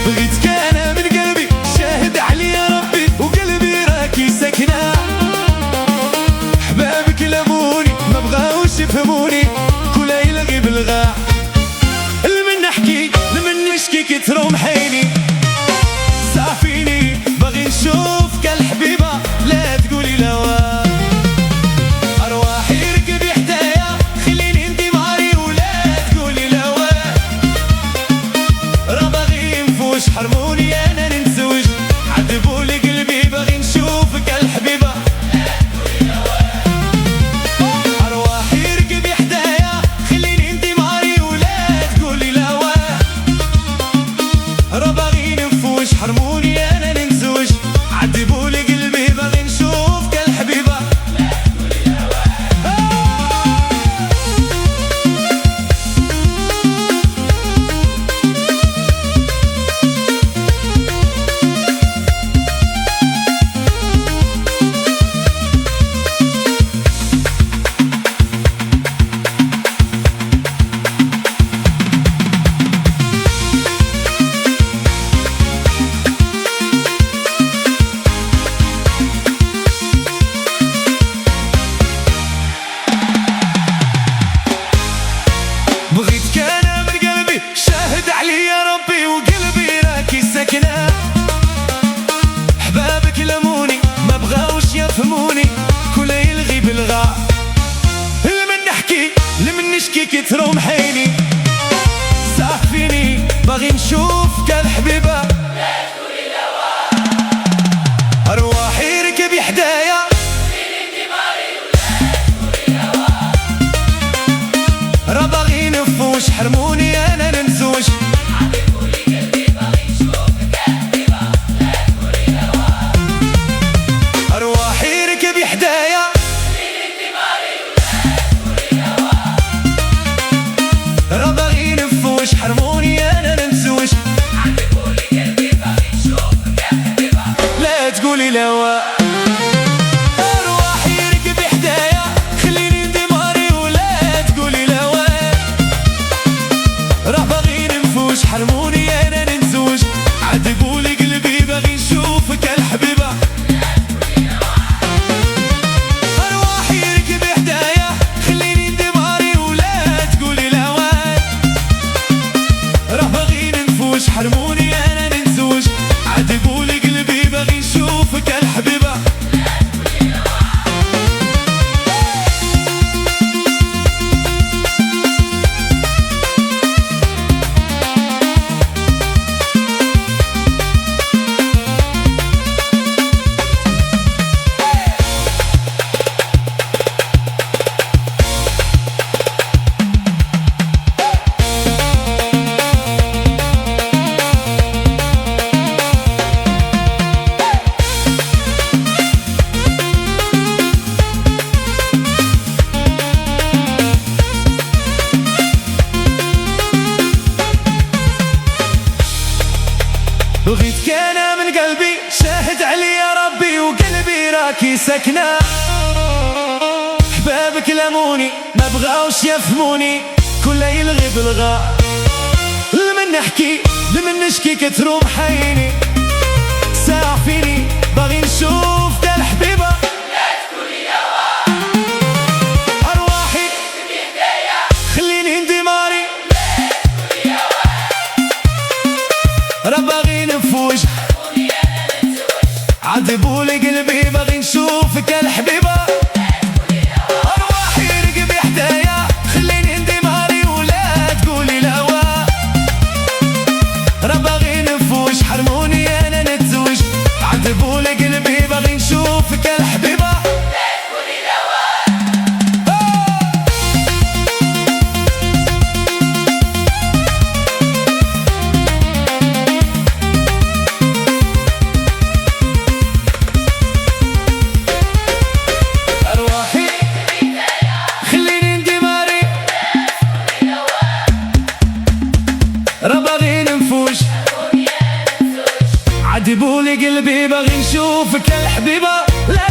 بغيتك انا من قلبي، شاهد عليا ربي وقلبي راكي ساكنة. حبابك لموني ما بغاوش يفهموني، كل يلغي بالغاع. لمن نحكي لمن نشكي كترو محيني، صافيني باغي نشوفك الحبيبة لا تقولي لوا. أرواحي ركبي حدايا خليني ندي ماري ولا تقولي لوا. راه باغي نفوش حرموني أنا نتزوج، عذبولي قلبي باغي نشوفك الحبيبة لا تقولي لوا. أرواحي ركبي حدايا خليني ندي ماري ولا تقولي لوا. راه باغي نفوش حرموني أنا نتزوج، عذبولي قلبي باغي نشوفك الحبيبة لا تقولي لوا. بغيتك انا من قلبي، شاهد عليا ربي وقلبي راكي ساكنة. حبابك لموني ما بغاوش يفهموني، كل يلغي بالغاع. لمن نحكي لمن نشكي كترو محيني، صافيني باغي نشوفك الحبيبة لا تقولي لوا. أرواحي ركبي حدايا خليني ندي ماري ولا تقولي لوا. راه باغي نفوش حرموني أنا نتزوج، عذبولي قلبي باغي نشوفك الحبيبة لا تقولي لوا. أرواحي ركبي حدايا خليني ندي ماري ولا تقولي لوا. راه باغي نفوش حرموني أنا نتزوج، عذبولي قلبي باغي نشوفك الحبيبة لا تقولي لوا. أرواحي ركبي حدايا خليني ندي ماري ولا تقولي لوا. راه باغي نفوش حرموني أنا نتزوج، عذبولي قلبي باغي نشوفك الحبيبة لا تقولي لوا. أرواحي ركبي حدايا خليني ندي ماري ولا تقولي لوا. راه باغي نفوش حرموني أنا نتزوج، عذبولي قلبي باغي نشوفك الحبيبة لا تقولي لوا. بغيتك انا من قلبي، شاهد عليا ربي وقلبي راكي ساكنة. حبابك لموني ما بغاوش يفهموني، كل يلغي بالغاء. لمن نحكي لمن نشكي كترو محيني، صافيني باغي نشوفك الحبيبة لا تقولي لوا. أرواحي ركبي حدايا خليني ندي ماري لا تقولي لوا. راه باغي نفوش حرموني أنا نتزوج، عذبولي قلبي باغي نشوفك الحبيبة لا تقولي لوا. أرواحي ركبي حدايا خليني ندي ماري ولا تقولي لوا. راه باغي نفوش حرموني أنا نتزوج، عذبولي قلبي باغي نشوفك الحبيبة لا تقولي لوا. أرواحي خليني ندي ماري راه باغي نفوش حرموني أنا نتزوج، عذبولي قلبي باغي نشوفك الحبيبة لا